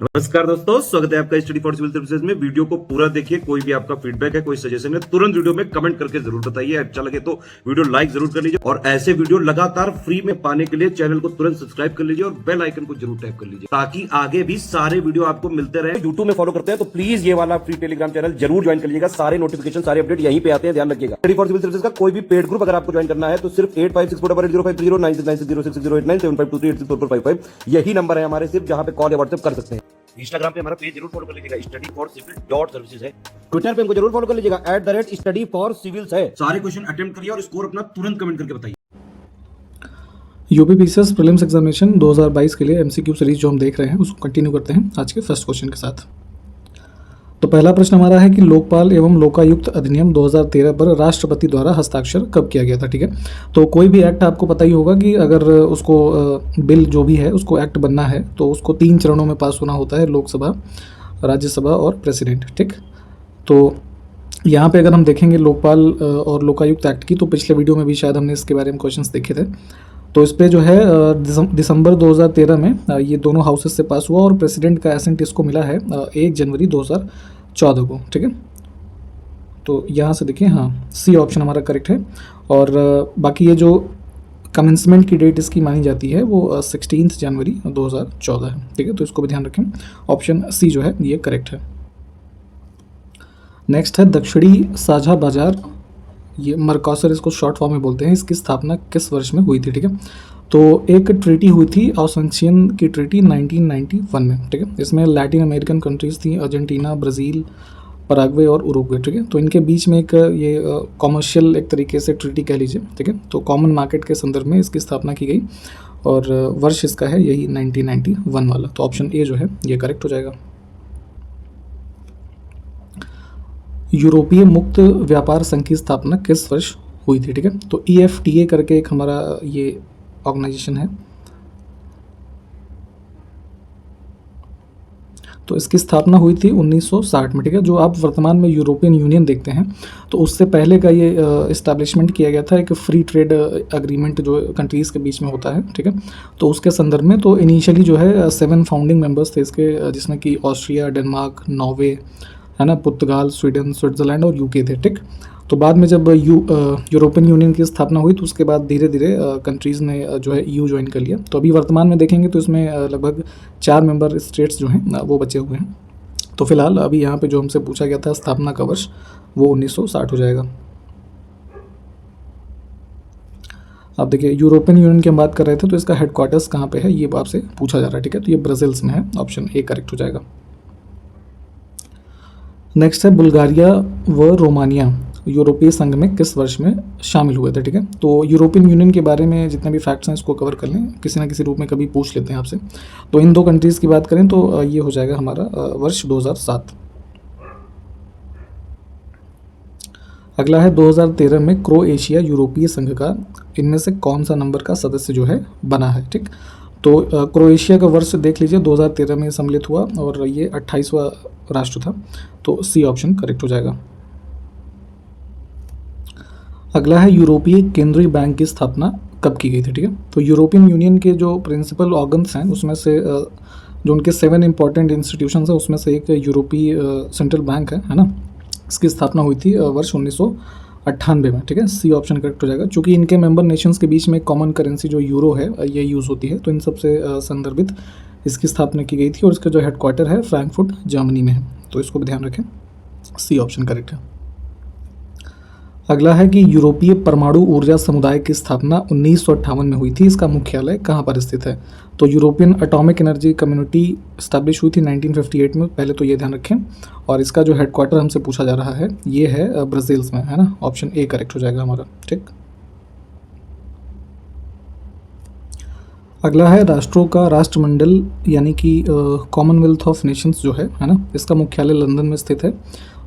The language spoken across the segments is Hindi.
नमस्कार दोस्तों, स्वागत है आपका स्टडी फॉर सिविल सर्विसेज में। वीडियो को पूरा देखिए। कोई भी आपका फीडबैक है, कोई सजेशन है, तुरंत वीडियो में कमेंट करके जरूर बताइए। अच्छा लगे तो वीडियो लाइक जरूर कर लीजिए और ऐसे वीडियो लगातार फ्री में पाने के लिए चैनल को तुरंत सब्सक्राइब कर लीजिए और बेल आइकन को जरूर टैप कर लीजिए ताकि आगे भी सारे वीडियो आपको मिलते रहे। यूट्यूब में फॉलो करते हैं तो प्लीज ये वाला फ्री टेलीग्राम चैनल जरूर ज्वाइन कर लीजिएगा। सारे नोटिफिकेशन, सारे अपडेट यहीं पे आते हैं, ध्यान रखिएगा। स्टडी फॉर सिविल सर्विसेज का कोई भी पेड ग्रुप अगर आपको ज्वाइन करना है तो सिर्फ 856480560660897523864455 यही नंबर है हमारे, सिर्फ जहां पे कॉल या व्हाट्सएप कर सकते हैं। इंस्टाग्राम पे हमारा पेज जरूर फॉलो कर लीजिएगा, studyforcivil.services है। ट्विटर पे हमको जरूर फॉलो कर लीजिएगा, @studyforcivils है। सारे क्वेश्चन अटेम्प्ट करिए और स्कोर अपना तुरंत कमेंट करके बताइए। यूपीपीसीएस प्रीलिम्स एग्जामिनेशन 2022 के लिए एमसीक्यू सीरीज जो हम देख रहे हैं उसको कंटिन्यू करते हैं आज के फर्स्ट क्वेश्चन के साथ। तो पहला प्रश्न हमारा है कि लोकपाल एवं लोकायुक्त अधिनियम 2013 पर राष्ट्रपति द्वारा हस्ताक्षर कब किया गया था। ठीक है, तो कोई भी एक्ट आपको पता ही होगा कि अगर उसको बिल जो भी है उसको एक्ट बनना है तो उसको 3 चरणों में पास होना होता है, लोकसभा, राज्यसभा और प्रेसिडेंट। ठीक, तो यहाँ पे अगर हम देखेंगे लोकपाल और लोकायुक्त एक्ट की, तो पिछले वीडियो में भी शायद हमने इसके बारे में क्वेश्चंस देखे थे। तो इस पर जो है दिसंबर 2013 में ये दोनों हाउसेस से पास हुआ और प्रेसिडेंट का एसेंट इसको मिला है 1 जनवरी 2014 को। ठीक है, तो यहाँ से देखिए, हाँ, सी ऑप्शन हमारा करेक्ट है। और बाकी ये जो कमेंसमेंट की डेट इसकी मानी जाती है वो 16 जनवरी 2014 है। ठीक है, तो इसको भी ध्यान रखें, ऑप्शन सी जो है ये करेक्ट है। नेक्स्ट है दक्षिणी साझा बाजार, ये मर्कॉसर इसको शॉर्ट फॉर्म में बोलते हैं। इसकी स्थापना किस वर्ष में हुई थी। ठीक है, तो एक ट्रीटी हुई थी, ऑसेंशियन की ट्रीटी 1991 में। ठीक है, इसमें लैटिन अमेरिकन कंट्रीज़ थी, अर्जेंटीना, ब्राज़ील, पराग्वे और उरुग्वे। ठीक है, तो इनके बीच में एक ये कॉमर्शियल एक तरीके से ट्रीटी कह लीजिए। ठीक है, तो कॉमन मार्केट के संदर्भ में इसकी स्थापना की गई और वर्ष इसका है यही 1991 वाला। तो ऑप्शन ए जो है ये करेक्ट हो जाएगा। यूरोपीय मुक्त व्यापार संघ की स्थापना किस वर्ष हुई थी। ठीक है, तो EFTA करके एक हमारा ये ऑर्गेनाइजेशन है, तो इसकी स्थापना हुई थी 1960 में। ठीक है, जो आप वर्तमान में यूरोपियन यूनियन देखते हैं तो उससे पहले का ये इस्टेब्लिशमेंट किया गया था, एक फ्री ट्रेड अग्रीमेंट जो कंट्रीज़ के बीच में होता है। ठीक है, तो उसके संदर्भ में तो इनिशियली जो है 7 फाउंडिंग मेंबर्स थे इसके, जिसमें कि ऑस्ट्रिया, डेनमार्क, नॉर्वे है ना, पुर्तगाल, स्वीडन, स्विट्ज़रलैंड और यूके थे। ठीक, तो बाद में जब यूरोपियन यूनियन की स्थापना हुई तो उसके बाद धीरे धीरे कंट्रीज़ ने जो है EU ज्वाइन कर लिया। तो अभी वर्तमान में देखेंगे तो इसमें लगभग 4 मेंबर स्टेट्स जो हैं वो बचे हुए हैं। तो फिलहाल अभी यहाँ पे जो हमसे पूछा गया था स्थापना का वर्ष, वो 1960 हो जाएगा। अब देखिए, यूरोपियन यूनियन की हम बात कर रहे थे तो इसका हेडक्वार्टर्स कहाँ पे है ये आपसे पूछा जा रहा है। ठीक है, तो ये ब्राज़ील्स में है, ऑप्शन ए करेक्ट हो जाएगा। नेक्स्ट है बुल्गारिया व रोमानिया यूरोपीय संघ में किस वर्ष में शामिल हुए थे। ठीक है, तो यूरोपियन यूनियन के बारे में जितने भी फैक्ट्स हैं इसको कवर कर लें, किसी ना किसी रूप में कभी पूछ लेते हैं आपसे। तो इन 2 कंट्रीज़ की बात करें तो ये हो जाएगा हमारा वर्ष 2007। अगला है 2013 में क्रोएशिया यूरोपीय संघ का इनमें से कौन सा नंबर का सदस्य जो है बना है। ठीक, तो क्रोएशिया का वर्ष देख लीजिए, 2013 में सम्मिलित हुआ और ये 28वां राष्ट्र था। तो सी ऑप्शन करेक्ट हो जाएगा। अगला है यूरोपीय केंद्रीय बैंक की स्थापना कब की गई थी। ठीक है, तो यूरोपियन यूनियन के जो प्रिंसिपल ऑर्गन्स हैं उसमें से जो उनके 7 इंपॉर्टेंट इंस्टीट्यूशंस हैं उसमें से एक यूरोपीय सेंट्रल बैंक है ना। इसकी स्थापना हुई थी वर्ष 1998 में। ठीक है, सी ऑप्शन करेक्ट हो जाएगा। चूँकि इनके मेंबर नेशंस के बीच में कॉमन करेंसी जो यूरो है ये यूज़ होती है, तो इन सबसे संदर्भित इसकी स्थापना की गई थी और इसका जो हेडक्वार्टर है फ्रैंकफर्ट जर्मनी में है। तो इसको भी ध्यान रखें, सी ऑप्शन करेक्ट है। अगला है कि यूरोपीय परमाणु ऊर्जा समुदाय की स्थापना 1958 में हुई थी, इसका मुख्यालय कहाँ पर स्थित है। तो European atomic energy community establish हुई थी 1958 में, पहले तो ये ध्यान रखें। और इसका जो हेडक्वार्टर हमसे पूछा जा रहा है ये है ब्राज़ील्स में, है ना, ऑप्शन ए करेक्ट हो जाएगा हमारा। ठीक, अगला है राष्ट्रों का राष्ट्रमंडल यानी कि कॉमनवेल्थ ऑफ नेशंस जो है ना, इसका मुख्यालय लंदन में स्थित है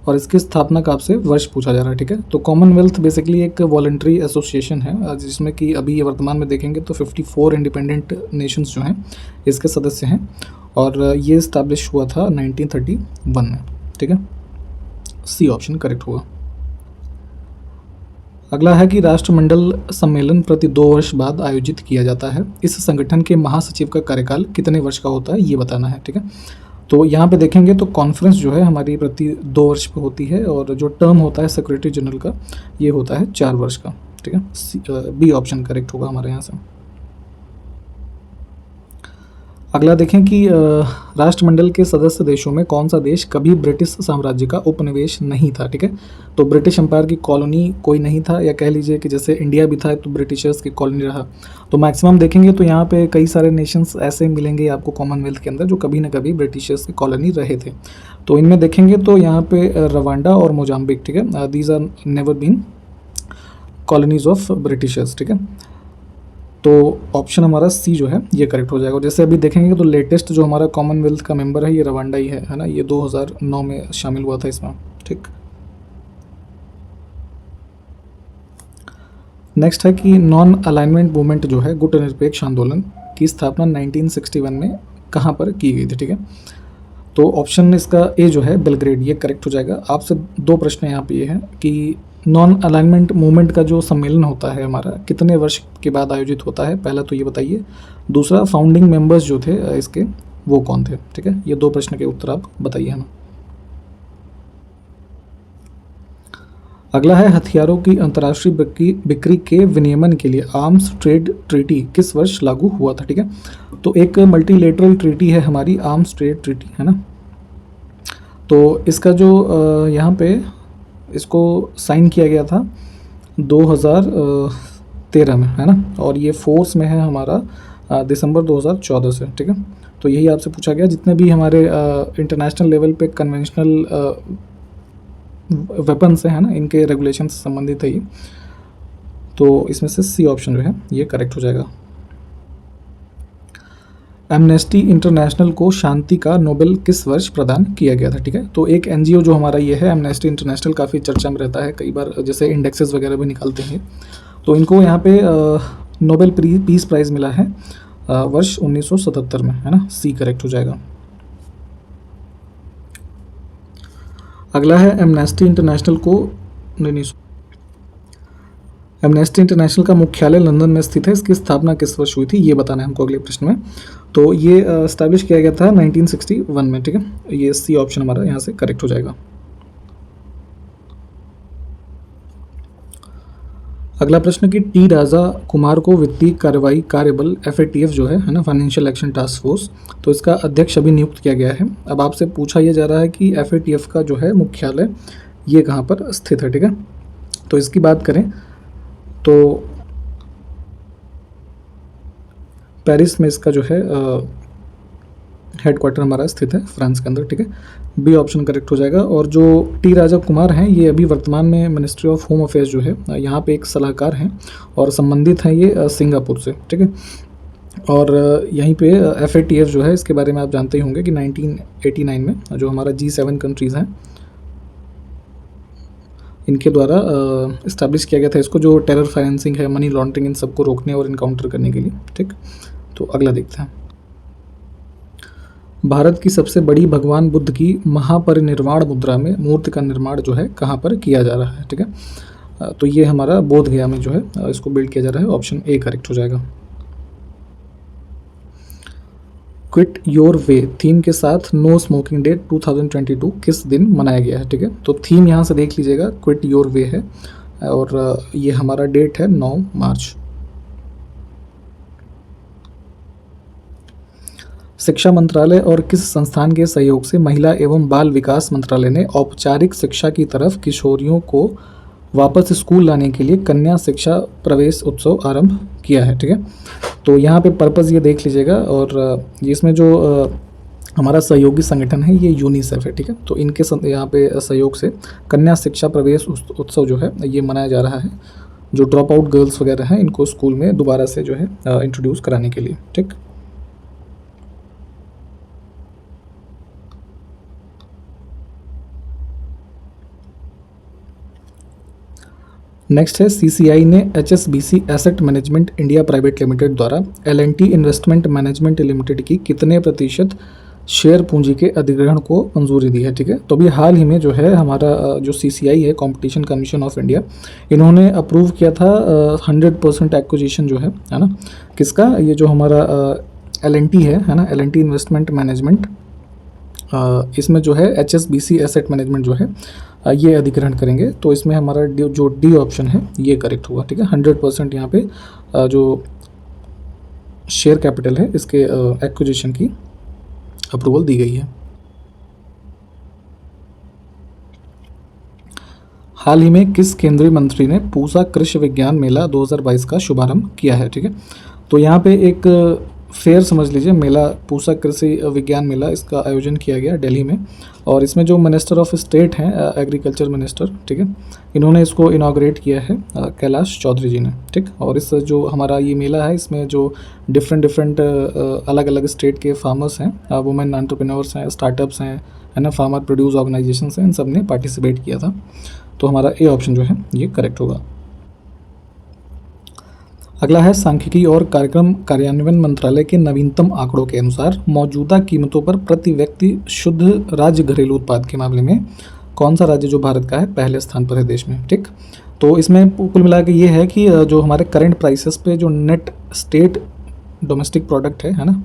और इसकी स्थापना का आपसे वर्ष पूछा जा रहा है। ठीक है, तो कॉमनवेल्थ बेसिकली एक वॉलंटरी एसोसिएशन है जिसमें कि अभी ये वर्तमान में देखेंगे तो 54 इंडिपेंडेंट नेशंस जो हैं इसके सदस्य हैं और ये इस्टेब्लिश हुआ था 1931 में। ठीक है, सी ऑप्शन करेक्ट हुआ। अगला है कि राष्ट्रमंडल सम्मेलन प्रति 2 वर्ष बाद आयोजित किया जाता है। इस संगठन के महासचिव का कार्यकाल कितने वर्ष का होता है ये बताना है। ठीक है, तो यहाँ पे देखेंगे तो कॉन्फ्रेंस जो है हमारी प्रति 2 वर्ष पे होती है, और जो टर्म होता है सेक्रेटरी जनरल का ये होता है 4 वर्ष का। ठीक है, बी ऑप्शन करेक्ट होगा हमारे यहाँ से। अगला देखें कि राष्ट्रमंडल के सदस्य देशों में कौन सा देश कभी ब्रिटिश साम्राज्य का उपनिवेश नहीं था। ठीक है, तो ब्रिटिश एम्पायर की कॉलोनी कोई नहीं था, या कह लीजिए कि जैसे इंडिया भी था तो ब्रिटिशर्स की कॉलोनी रहा। तो मैक्सिमम देखेंगे तो यहाँ पे कई सारे नेशंस ऐसे मिलेंगे आपको कॉमनवेल्थ के अंदर जो कभी ना कभी ब्रिटिशर्स की कॉलोनी रहे थे। तो इनमें देखेंगे तो यहाँ पे रवांडा और मोजाम्बिक, ठीक है, these are never been colonies of Britishers. ठीक है, तो ऑप्शन हमारा सी जो है ये करेक्ट हो जाएगा। जैसे अभी देखेंगे तो लेटेस्ट जो हमारा कॉमनवेल्थ का मेंबर है ये रवांडा ही है ना, ये 2009 में शामिल हुआ था इसमें। ठीक, नेक्स्ट है कि नॉन अलाइनमेंट मूवमेंट जो है गुट निरपेक्ष आंदोलन की स्थापना 1961 में कहाँ पर की गई थी। ठीक है, तो ऑप्शन इसका ए जो है बेलग्रेड, ये करेक्ट हो जाएगा। आपसे 2 प्रश्न यहाँ पे ये है कि नॉन अलाइनमेंट मूवमेंट का जो सम्मेलन होता है हमारा कितने वर्ष के बाद आयोजित होता है, पहला तो ये बताइए। दूसरा, फाउंडिंग मेंबर्स जो थे इसके वो कौन थे। ठीक है, ये 2 प्रश्न के उत्तर आप बताइए हमें। अगला है हथियारों की अंतर्राष्ट्रीय बिक्री के विनियमन के लिए आर्म्स ट्रेड ट्रीटी किस वर्ष लागू हुआ था। ठीक है, तो एक मल्टीलेटरल ट्रीटी है हमारी आर्म्स ट्रेड ट्रीटी, है ना। तो इसका जो यहाँ पे इसको साइन किया गया था 2013 में, है ना, और ये फोर्स में है हमारा दिसंबर 2014 से। ठीक है, तो यही आपसे पूछा गया जितने भी हमारे इंटरनेशनल लेवल पे कन्वेंशनल वेपन्स हैं, है ना, इनके रेगुलेशन से संबंधित है ये। तो इसमें से सी ऑप्शन जो है ये करेक्ट हो जाएगा। एमनेस्टी इंटरनेशनल को शांति का नोबेल किस वर्ष प्रदान किया गया था। ठीक है, तो एक एनजीओ जो हमारा ये है एमनेस्टी इंटरनेशनल, काफ़ी चर्चा में रहता है, कई बार जैसे इंडेक्सेस वगैरह भी निकालते हैं। तो इनको यहाँ पे नोबेल पीस प्राइज़ मिला है वर्ष 1977 में, है ना, सी करेक्ट हो जाएगा। अगला है एमनेस्टी इंटरनेशनल को एमनेस्टी इंटरनेशनल का मुख्यालय लंदन में स्थित है, इसकी स्थापना किस वर्ष हुई थी ये बताना है हमको अगले प्रश्न में। तो ये एस्टैब्लिश किया गया था 1961 में। ठीक है, ये सी ऑप्शन हमारा यहाँ से करेक्ट हो जाएगा। अगला प्रश्न कि टी राजा कुमार को वित्तीय कार्रवाई कार्यबल FATF जो है ना, फाइनेंशियल एक्शन टास्क फोर्स, तो इसका अध्यक्ष अभी नियुक्त किया गया है। अब आपसे पूछा यह जा रहा है कि FATF का जो है मुख्यालय ये कहाँ पर स्थित है। ठीक है, तो इसकी बात करें तो पेरिस में इसका जो है हेडक्वार्टर हमारा स्थित है, फ्रांस के अंदर। ठीक है, बी ऑप्शन करेक्ट हो जाएगा। और जो टी राजा कुमार हैं ये अभी वर्तमान में मिनिस्ट्री ऑफ होम अफेयर्स जो है यहाँ पे एक सलाहकार हैं और संबंधित हैं ये सिंगापुर से। ठीक है, और यहीं पे FATF जो है इसके बारे में आप जानते ही होंगे कि 1989 में जो हमारा G7 कंट्रीज़ हैं इनके द्वारा इस्टेब्लिश किया गया था इसको, जो टेरर फाइनेंसिंग है, मनी लॉन्ड्रिंग, इन सबको रोकने और इनकाउंटर करने के लिए। ठीक, तो अगला देखते हैं। भारत की सबसे बड़ी भगवान बुद्ध की महापरिनिर्वाण मुद्रा में मूर्ति का निर्माण जो है कहाँ पर किया जा रहा है। ठीक है, तो ये हमारा बोध गया में जो है इसको बिल्ड किया जा रहा है, ऑप्शन ए करेक्ट हो जाएगा। क्विट योर वे थीम के साथ नो स्मोकिंग डे 2022 किस दिन मनाया गया है। ठीक है, तो थीम यहाँ से देख लीजिएगा, क्विट योर वे है और ये हमारा डेट है 9 मार्च। शिक्षा मंत्रालय और किस संस्थान के सहयोग से महिला एवं बाल विकास मंत्रालय ने औपचारिक शिक्षा की तरफ किशोरियों को वापस स्कूल लाने के लिए कन्या शिक्षा प्रवेश उत्सव आरंभ किया है। ठीक है, तो यहाँ पे पर्पज़ ये देख लीजिएगा, और इसमें जो हमारा सहयोगी संगठन है ये यूनिसेफ है। ठीक है, तो इनके यहाँ पे सहयोग से कन्या शिक्षा प्रवेश उत्सव जो है ये मनाया जा रहा है, जो ड्रॉप आउट गर्ल्स वगैरह हैं इनको स्कूल में दोबारा से जो है इंट्रोड्यूस कराने के लिए। ठीक, नेक्स्ट है CCI ने HSBC asset management India private limited द्वारा L&T इन्वेस्टमेंट मैनेजमेंट लिमिटेड की कितने प्रतिशत शेयर पूंजी के अधिग्रहण को मंजूरी दी है। ठीक है, तो अभी हाल ही में जो है हमारा जो CCI है कॉम्पिटिशन कमीशन ऑफ इंडिया, इन्होंने अप्रूव किया था 100% एक्विजिशन जो है ना, किसका, ये जो हमारा L&T है ना, L&T इन्वेस्टमेंट मैनेजमेंट इसमें जो है HSBC एसेट मैनेजमेंट जो है ये अधिग्रहण करेंगे। तो इसमें हमारा जो डी ऑप्शन है ये करेक्ट होगा, ठीक है। 100% यहाँ पे जो शेयर कैपिटल है इसके एक्विजिशन की अप्रूवल दी गई है। हाल ही में किस केंद्रीय मंत्री ने पूसा कृषि विज्ञान मेला 2022 का शुभारंभ किया है, ठीक है। तो यहाँ पे एक फेयर समझ लीजिए, मेला पूसा कृषि विज्ञान मेला इसका आयोजन किया गया दिल्ली में, और इसमें जो मिनिस्टर ऑफ स्टेट हैं एग्रीकल्चर मिनिस्टर, ठीक है, इन्होंने इसको इनॉग्रेट किया है कैलाश चौधरी जी ने, ठीक। और इस जो हमारा ये मेला है इसमें जो डिफरेंट अलग अलग स्टेट के फार्मर्स हैं, वुमेन एंटरप्रेन्योर्स हैं, स्टार्टअप्स हैं, है ना, फार्मर प्रोड्यूस ऑर्गेनाइजेशंस हैं, इन सब ने पार्टिसिपेट किया था। तो हमारा ए ऑप्शन जो है ये करेक्ट होगा। अगला है सांख्यिकी और कार्यक्रम कार्यान्वयन मंत्रालय के नवीनतम आंकड़ों के अनुसार मौजूदा कीमतों पर प्रति व्यक्ति शुद्ध राज्य घरेलू उत्पाद के मामले में कौन सा राज्य जो भारत का है पहले स्थान पर है देश में, ठीक। तो इसमें कुल मिला के ये है कि जो हमारे करंट प्राइसेस पे जो नेट स्टेट डोमेस्टिक प्रोडक्ट है ना,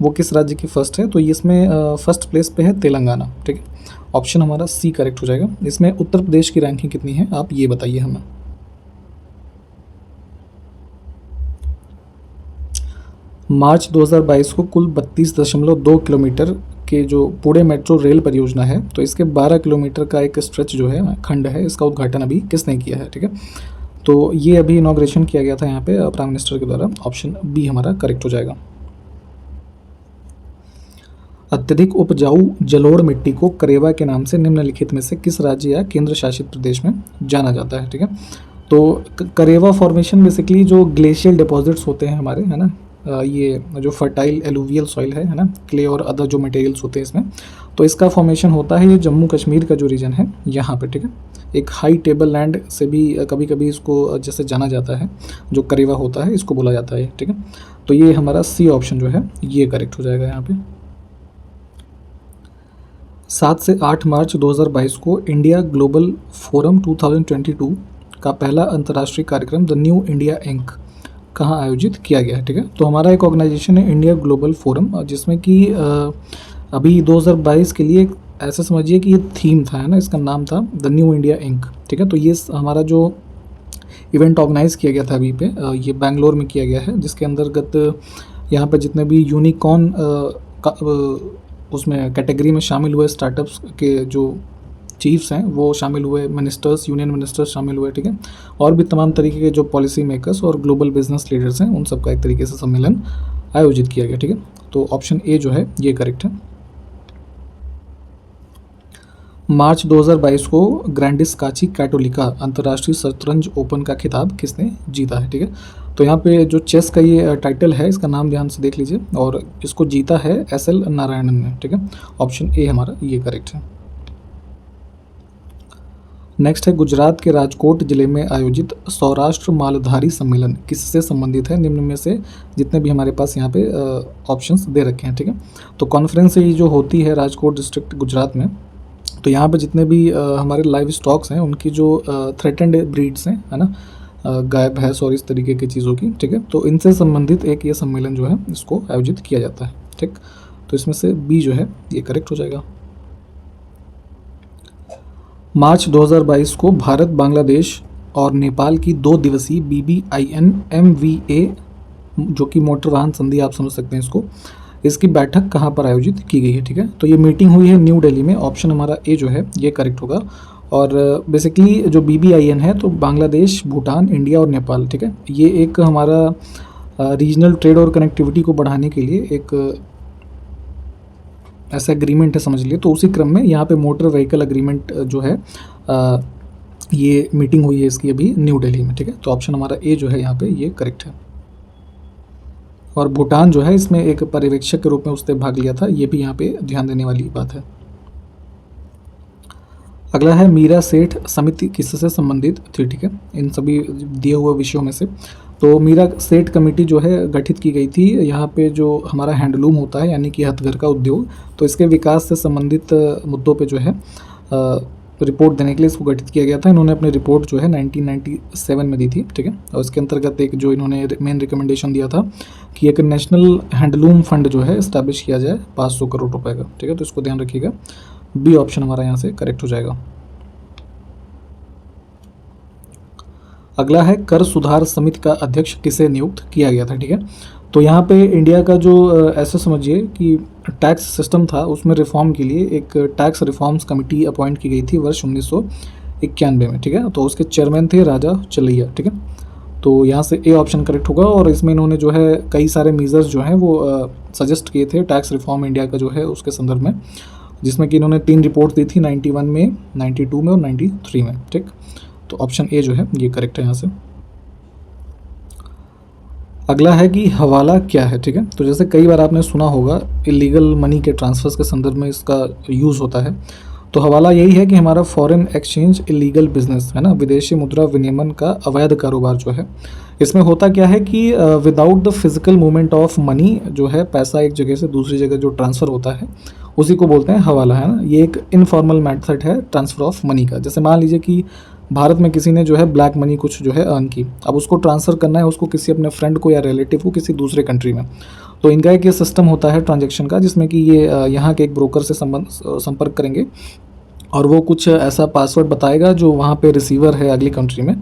वो किस राज्य की फर्स्ट है। तो ये इसमें फर्स्ट प्लेस पे है तेलंगाना, ठीक है। ऑप्शन हमारा सी करेक्ट हो जाएगा। इसमें उत्तर प्रदेश की रैंकिंग कितनी है आप ये बताइए हमें। मार्च 2022 को कुल 32.2 किलोमीटर के जो पुणे मेट्रो रेल परियोजना है, तो इसके 12 किलोमीटर का एक स्ट्रेच जो है खंड है, इसका उद्घाटन अभी किसने किया है, ठीक है। तो ये अभी इनॉग्रेशन किया गया था यहाँ पे प्राइम मिनिस्टर के द्वारा। ऑप्शन बी हमारा करेक्ट हो जाएगा। अत्यधिक उपजाऊ जलोढ़ मिट्टी को करेवा के नाम से निम्नलिखित में से किस राज्य या केंद्र शासित प्रदेश में जाना जाता है, ठीक है। तो करेवा फॉर्मेशन बेसिकली जो ग्लेशियल डिपॉजिट्स होते हैं हमारे, है ना, ये जो फर्टाइल एलुवियल सॉइल है ना, क्ले और अदर जो मटेरियल्स होते हैं इसमें, तो इसका फॉर्मेशन होता है ये जम्मू कश्मीर का जो रीजन है यहाँ पे, ठीक है। एक हाई टेबल लैंड से भी कभी कभी इसको जैसे जाना जाता है, जो करेवा होता है इसको बोला जाता है, ठीक है। तो ये हमारा सी ऑप्शन जो है ये करेक्ट हो जाएगा यहाँ पे। 7 से 8 मार्च 2022 को इंडिया ग्लोबल फोरम 2022 का पहला अंतर्राष्ट्रीय कार्यक्रम द न्यू इंडिया इंक कहाँ आयोजित किया गया है, ठीक है। तो हमारा एक ऑर्गेनाइजेशन है इंडिया ग्लोबल फोरम, जिसमें कि अभी 2022 के लिए ऐसा समझिए कि ये थीम था, है ना, इसका नाम था द न्यू इंडिया इंक, ठीक है। तो ये हमारा जो इवेंट ऑर्गेनाइज किया गया था अभी पे ये बैंगलोर में किया गया है, जिसके अंतर्गत यहाँ पर जितने भी यूनिकॉर्न उसमें कैटेगरी में शामिल हुए स्टार्टअप्स के जो चीफ्स हैं वो शामिल हुए, मिनिस्टर्स, यूनियन मिनिस्टर्स शामिल हुए, ठीक है। और भी तमाम तरीके के जो पॉलिसी मेकर्स और ग्लोबल बिजनेस लीडर्स हैं उन सबका एक तरीके से सम्मेलन आयोजित किया गया, ठीक है। तो ऑप्शन ए जो है ये करेक्ट है। मार्च 2022 को ग्रैंडिस काची कैटोलिका अंतर्राष्ट्रीय शतरंज ओपन का खिताब किसने जीता है, ठीक है। तो यहाँ पे जो चेस का ये टाइटल है इसका नाम ध्यान से देख लीजिए, और इसको जीता है SL नारायणन ने, ठीक है। ऑप्शन ए हमारा ये करेक्ट है। नेक्स्ट है गुजरात के राजकोट जिले में आयोजित सौराष्ट्र मालधारी सम्मेलन किससे संबंधित है, निम्न में से जितने भी हमारे पास यहाँ पे ऑप्शंस दे रखे हैं, ठीक है। तो कॉन्फ्रेंस ये जो होती है राजकोट डिस्ट्रिक्ट गुजरात में, तो यहाँ पे जितने भी हमारे लाइव स्टॉक्स हैं उनकी जो थ्रेटेंड ब्रीड्स हैं, है ना, गाय भैंस और इस तरीके की चीज़ों की, ठीक है। तो इनसे संबंधित एक ये सम्मेलन जो है इसको आयोजित किया जाता है, ठीक। तो इसमें से बी जो है ये करेक्ट हो जाएगा। मार्च 2022 को भारत, बांग्लादेश और नेपाल की 2 दिवसीय BBIN MVA जो कि मोटर वाहन संधि आप समझ सकते हैं इसको, इसकी बैठक कहाँ पर आयोजित की गई है, ठीक है। तो ये मीटिंग हुई है न्यू दिल्ली में। ऑप्शन हमारा ए जो है ये करेक्ट होगा। और बेसिकली जो BBIN है तो बांग्लादेश, भूटान, इंडिया और नेपाल, ठीक है, ये एक हमारा रीजनल ट्रेड और कनेक्टिविटी को बढ़ाने के लिए एक ऐसा एग्रीमेंट है समझ लिए। तो उसी क्रम में यहाँ पे मोटर व्हीकल एग्रीमेंट जो है ये मीटिंग हुई है इसकी अभी न्यू दिल्ली में, ठीक है। तो ऑप्शन हमारा ए जो है यहाँ पे ये करेक्ट है। और भूटान जो है इसमें एक पर्यवेक्षक के रूप में उसने भाग लिया था, ये भी यहाँ पे ध्यान देने वाली बात है। अगला है मीरा सेठ समिति किससे संबंधित थी, ठीक है, इन सभी दिए हुए विषयों में से। तो मीरा सेठ कमेटी जो है गठित की गई थी यहाँ पे जो हमारा हैंडलूम होता है यानी कि हथकरघा उद्योग, तो इसके विकास से संबंधित मुद्दों पे जो है रिपोर्ट देने के लिए इसको गठित किया गया था। इन्होंने अपनी रिपोर्ट जो है 1997 में दी थी, ठीक है। और इसके अंतर्गत एक जो इन्होंने मेन रिकमेंडेशन दिया था कि एक नेशनल हैंडलूम फंड जो है इस्टेब्लिश किया जाए 500 करोड़ रुपए का, ठीक है। तो इसको ध्यान रखिएगा, बी ऑप्शन हमारा यहाँ से करेक्ट हो जाएगा। अगला है कर सुधार समिति का अध्यक्ष किसे नियुक्त किया गया था, ठीक है। तो यहाँ पे इंडिया का जो ऐसा समझिए कि टैक्स सिस्टम था उसमें रिफॉर्म के लिए एक टैक्स रिफॉर्म्स कमेटी अपॉइंट की गई थी वर्ष 1991 में, ठीक है। तो उसके चेयरमैन थे राजा चलैया, ठीक है। तो यहाँ से ए ऑप्शन करेक्ट होगा। और इसमें इन्होंने जो है कई सारे मेजर्स जो हैं वो सजेस्ट किए थे टैक्स रिफॉर्म इंडिया का जो है उसके संदर्भ में, जिसमें कि इन्होंने 3 रिपोर्ट दी थी 91 में, 92 में और 93 में, ठीक। तो ऑप्शन ए जो है ये करेक्ट है यहाँ से। अगला है कि हवाला क्या है, ठीक है। तो जैसे कई बार आपने सुना होगा इलीगल मनी के ट्रांसफर्स के संदर्भ में इसका यूज़ होता है। तो हवाला यही है कि हमारा फॉरेन एक्सचेंज इलीगल बिजनेस है ना, विदेशी मुद्रा विनिमय का अवैध कारोबार जो है। इसमें होता क्या है कि without the physical movement of money जो है, पैसा एक जगह से दूसरी जगह जो ट्रांसफ़र होता है उसी को बोलते हैं हवाला, है ना। ये एक इनफॉर्मल मेथड है ट्रांसफ़र ऑफ मनी का। जैसे मान लीजिए कि भारत में किसी ने जो है ब्लैक मनी कुछ जो है अर्न की, अब उसको ट्रांसफ़र करना है उसको किसी अपने फ्रेंड को या रिलेटिव को किसी दूसरे कंट्री में। तो इनका एक ये सिस्टम होता है ट्रांजैक्शन का, जिसमें कि ये यहाँ के एक ब्रोकर से संपर्क करेंगे और वो कुछ ऐसा पासवर्ड बताएगा जो वहाँ पे रिसीवर है अगली कंट्री में।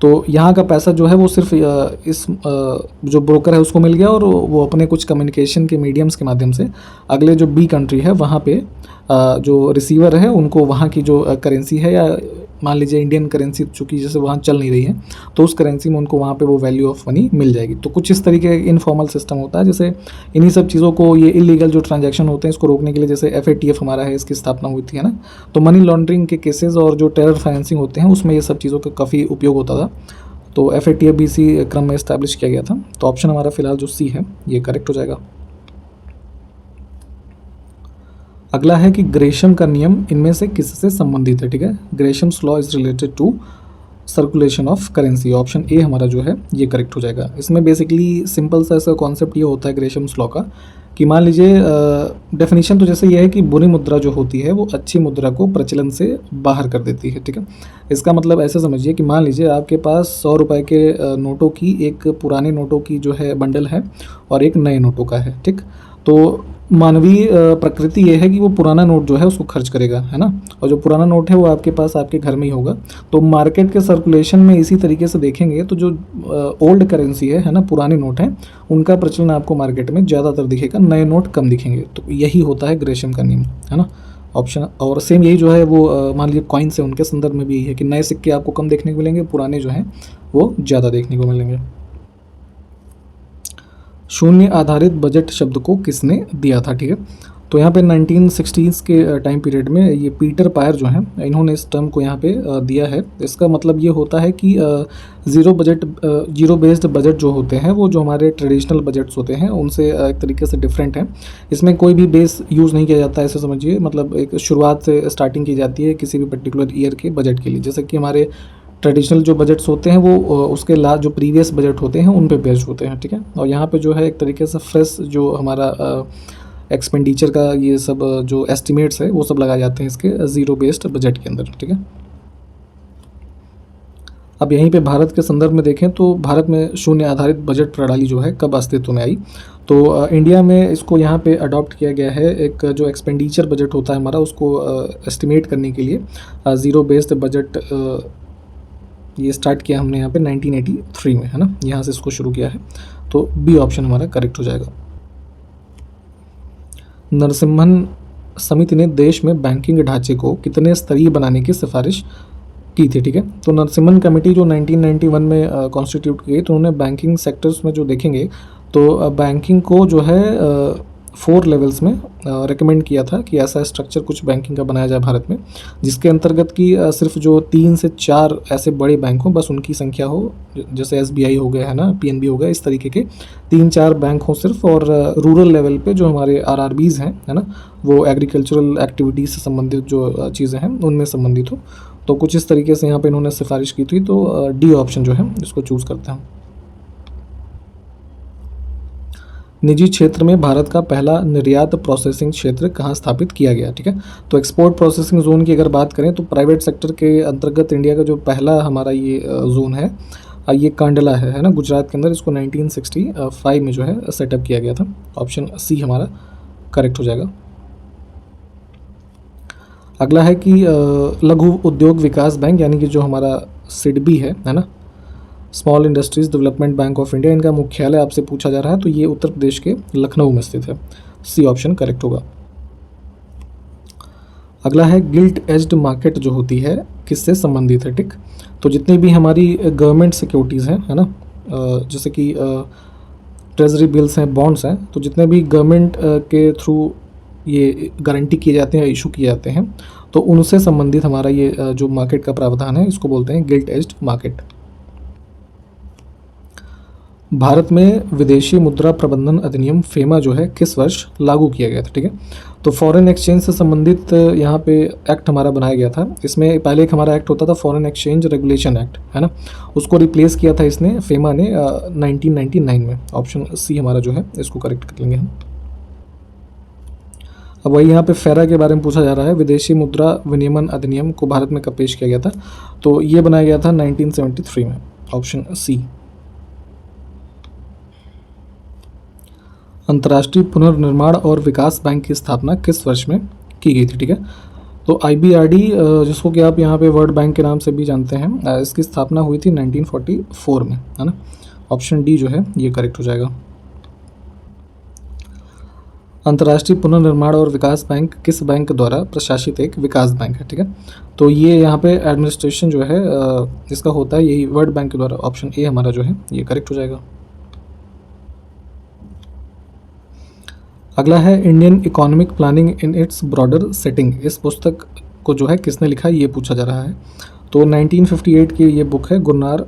तो यहाँ का पैसा जो है वो सिर्फ इस जो ब्रोकर है उसको मिल गया और वो अपने कुछ कम्युनिकेशन के मीडियम्स के माध्यम से अगले जो बी कंट्री है वहाँ पे जो रिसीवर है उनको वहाँ की जो करेंसी है, या मान लीजिए इंडियन करेंसी चूँकि जैसे वहाँ चल नहीं रही है तो उस करेंसी में उनको वहाँ पे वो वैल्यू ऑफ मनी मिल जाएगी। तो कुछ इस तरीके का इनफॉर्मल सिस्टम होता है। जैसे इन्हीं सब चीज़ों को, ये इलीगल जो ट्रांजैक्शन होते हैं इसको रोकने के लिए जैसे FATF हमारा है, इसकी स्थापना हुई थी, है ना। तो मनी लॉन्ड्रिंग के केसेस और जो टेरर फाइनेंसिंग होते हैं उसमें ये सब चीज़ों का काफ़ी उपयोग होता था। तो FATF भी इसी क्रम में इस्टेब्लिश किया गया था। तो ऑप्शन हमारा फिलहाल जो सी है ये करेक्ट हो जाएगा। अगला है कि ग्रेशम का नियम इनमें से किससे संबंधित है, ठीक है। Gresham's law is related to circulation of currency. Option A हमारा जो है ये करेक्ट हो जाएगा। इसमें बेसिकली सिंपल सा ऐसा कॉन्सेप्ट ये होता है ग्रेशम्स लॉ का कि मान लीजिए डेफिनेशन तो जैसे ये है कि बुरी मुद्रा जो होती है वो अच्छी मुद्रा को प्रचलन से बाहर कर देती है, ठीक है। इसका मतलब ऐसे समझिए कि मान लीजिए आपके पास 100 रुपये के नोटों की एक पुराने नोटों की जो है बंडल है और एक नए नोटों का है, ठीक। तो मानवीय प्रकृति ये है कि वो पुराना नोट जो है उसको खर्च करेगा, है ना। और जो पुराना नोट है वो आपके पास आपके घर में ही होगा। तो मार्केट के सर्कुलेशन में इसी तरीके से देखेंगे तो जो ओल्ड करेंसी है ना, पुराने नोट हैं, उनका प्रचलन आपको मार्केट में ज़्यादातर दिखेगा, नए नोट कम दिखेंगे। तो यही होता है ग्रेशम का नियम, है ना। ऑप्शन और सेम यही जो है वो मान लीजिए कॉइन्स है उनके संदर्भ में भी यही है कि नए सिक्के आपको कम देखने को मिलेंगे, पुराने जो हैं वो ज़्यादा देखने को मिलेंगे। शून्य आधारित बजट शब्द को किसने दिया था, ठीक है। तो यहाँ पे 1960s के टाइम पीरियड में ये पीटर पायर जो हैं इन्होंने इस टर्म को यहाँ पे दिया है। इसका मतलब ये होता है कि जीरो बेस्ड बजट जो होते हैं वो जो हमारे ट्रेडिशनल बजट्स होते हैं उनसे एक तरीके से डिफरेंट हैं। इसमें कोई भी बेस यूज़ नहीं किया जाता है, ऐसे समझिए। मतलब एक शुरुआत से स्टार्टिंग की जाती है किसी भी पर्टिकुलर ईयर के बजट के लिए। जैसे कि हमारे ट्रेडिशनल जो बजट्स होते हैं वो उसके जो प्रीवियस बजट होते हैं उन पे बेस्ड होते हैं, ठीक है। और यहाँ पे जो है एक तरीके से फ्रेश जो हमारा एक्सपेंडिचर का ये सब जो एस्टिमेट्स है वो सब लगाए जाते हैं इसके ज़ीरो बेस्ड बजट के अंदर, ठीक है। अब यहीं पे भारत के संदर्भ में देखें तो भारत में शून्य आधारित बजट प्रणाली जो है कब अस्तित्व में आई। तो इंडिया में इसको यहाँ पे अडॉप्ट किया गया है। एक जो एक्सपेंडिचर बजट होता है हमारा उसको एस्टिमेट करने के लिए ज़ीरो बेस्ड बजट ये स्टार्ट किया हमने यहाँ पे 1983 में, है ना। यहाँ से इसको शुरू किया है। तो बी ऑप्शन हमारा करेक्ट हो जाएगा। नरसिम्हन समिति ने देश में बैंकिंग ढांचे को कितने स्तरीय बनाने की सिफारिश की थी, ठीक है। तो नरसिम्हन कमेटी जो 1991 में कॉन्स्टिट्यूट की गई, तो उन्होंने बैंकिंग सेक्टर्स में जो देखेंगे तो बैंकिंग को जो है 4 लेवल्स में रेकमेंड किया था कि ऐसा स्ट्रक्चर कुछ बैंकिंग का बनाया जाए भारत में, जिसके अंतर्गत कि सिर्फ जो 3 से 4 ऐसे बड़े बैंक हों, बस उनकी संख्या हो। जैसे SBI हो गया, है ना, PNB हो गया, इस तरीके के 3-4 बैंक हों सिर्फ। और रूरल लेवल पे जो हमारे RRBs हैं, है ना, वो एग्रीकल्चरल एक्टिविटीज़ से संबंधित जो चीज़ें हैं उनमें संबंधित हो। तो कुछ इस तरीके से यहाँ पे इन्होंने सिफारिश की थी। तो डी ऑप्शन जो है इसको चूज़ करते हैं। निजी क्षेत्र में भारत का पहला निर्यात प्रोसेसिंग क्षेत्र कहाँ स्थापित किया गया? ठीक है, तो एक्सपोर्ट प्रोसेसिंग जोन की अगर बात करें तो प्राइवेट सेक्टर के अंतर्गत इंडिया का जो पहला हमारा ये जोन है ये कांडला है ना, गुजरात के अंदर। इसको 1965 में जो है सेटअप किया गया था। ऑप्शन सी हमारा करेक्ट हो जाएगा। अगला है कि लघु उद्योग विकास बैंक यानी कि जो हमारा सिडबी है ना, small industries development bank of India, इनका मुख्यालय आपसे पूछा जा रहा है, तो ये उत्तर प्रदेश के लखनऊ में स्थित है। सी ऑप्शन करेक्ट होगा। अगला है गिल्ट एज्ड मार्केट जो होती है किससे संबंधित है? ठीक, तो जितनी भी हमारी गवर्नमेंट सिक्योरिटीज़ हैं है ना, जैसे कि ट्रेजरी बिल्स हैं, बॉन्ड्स हैं, तो जितने भी गवर्नमेंट के थ्रू ये गारंटी किए जाते हैं, इशू किए जाते हैं, तो उनसे संबंधित हमारा ये जो मार्केट का प्रावधान है इसको बोलते हैं गिल्ट एज्ड मार्केट। भारत में विदेशी मुद्रा प्रबंधन अधिनियम फेमा जो है किस वर्ष लागू किया गया था? ठीक है, तो फॉरेन एक्सचेंज से संबंधित यहाँ पे एक्ट हमारा बनाया गया था। इसमें पहले एक हमारा एक्ट होता था फॉरेन एक्सचेंज रेगुलेशन एक्ट है ना, उसको रिप्लेस किया था इसने फेमा ने 1999 में। ऑप्शन सी हमारा जो है इसको करेक्ट कर लेंगे हम। अब वही यहाँ पे फेरा के बारे में पूछा जा रहा है, विदेशी मुद्रा विनियमन अधिनियम को भारत में कब पेश किया गया था? तो ये बनाया गया था 1973 में। Option C. अंतर्राष्ट्रीय पुनर्निर्माण और विकास बैंक की स्थापना किस वर्ष में की गई थी? ठीक है, तो IBRD जिसको कि आप यहाँ पे वर्ल्ड बैंक के नाम से भी जानते हैं, इसकी स्थापना हुई थी 1944 में है ना। ऑप्शन डी जो है ये करेक्ट हो जाएगा। अंतर्राष्ट्रीय पुनर्निर्माण और विकास बैंक किस बैंक द्वारा प्रशासित एक विकास बैंक है? ठीक है, तो ये यहाँ पे एडमिनिस्ट्रेशन जो है इसका होता है यही वर्ल्ड बैंक के द्वारा। ऑप्शन ए हमारा जो है ये करेक्ट हो जाएगा। अगला है Indian economic planning in its broader setting. इस पुस्तक को जो है किसने लिखा है ये पूछा जा रहा है। तो 1958 की ये बुक है गुरनार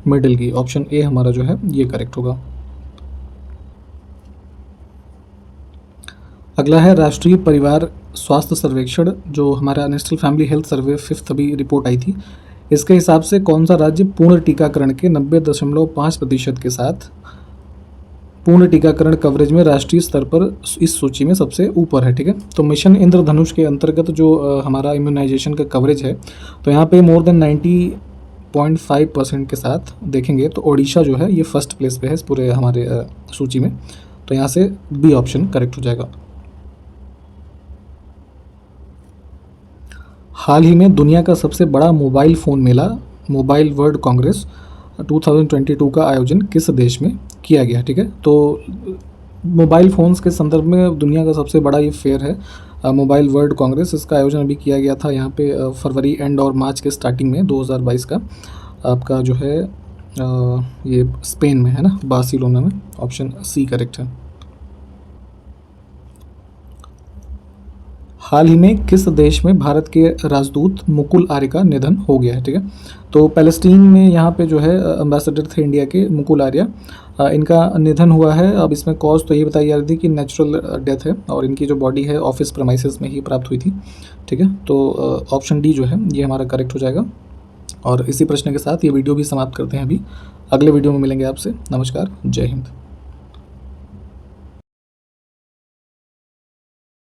मिडल की। ऑप्शन ए हमारा जो है ये करेक्ट होगा। अगला है राष्ट्रीय परिवार स्वास्थ्य सर्वेक्षण जो हमारा national family health survey 5th अभी रिपोर्ट आई थी, इसके हिसाब से कौन सा राज्य पूर्ण टीकाकरण के 90.5% के साथ पूर्ण टीकाकरण कवरेज में राष्ट्रीय स्तर पर इस सूची में सबसे ऊपर है? ठीक है, तो मिशन इंद्रधनुष के अंतर्गत जो हमारा इम्यूनाइजेशन का कवरेज है, तो यहाँ पे मोर देन 90.5% के साथ देखेंगे तो ओडिशा जो है ये फर्स्ट प्लेस पे है इस पूरे हमारे सूची में। तो यहाँ से बी ऑप्शन करेक्ट हो जाएगा। हाल ही में दुनिया का सबसे बड़ा मोबाइल फ़ोन मेला मोबाइल वर्ल्ड कांग्रेस 2022 का आयोजन किस देश में किया गया? ठीक है, तो मोबाइल फ़ोन्स के संदर्भ में दुनिया का सबसे बड़ा ये फेयर है मोबाइल वर्ल्ड कांग्रेस। इसका आयोजन अभी किया गया था यहाँ पे फरवरी एंड और मार्च के स्टार्टिंग में 2022 का आपका जो है ये स्पेन में है ना, बार्सिलोना में। ऑप्शन सी करेक्ट है। हाल ही में किस देश में भारत के राजदूत मुकुल आर्य का निधन हो गया है? ठीक है, तो पैलेस्टीन में यहाँ पे जो है एम्बेसडर थे इंडिया के मुकुल आर्य, इनका निधन हुआ है। अब इसमें कॉज तो ये बताई जा रही थी कि नेचुरल डेथ है और इनकी जो बॉडी है ऑफिस प्रेमाइसेस में ही प्राप्त हुई थी। ठीक है, तो ऑप्शन डी जो है ये हमारा करेक्ट हो जाएगा। और इसी प्रश्न के साथ ये वीडियो भी समाप्त करते हैं। अभी अगले वीडियो में मिलेंगे आपसे। नमस्कार, जय हिंद।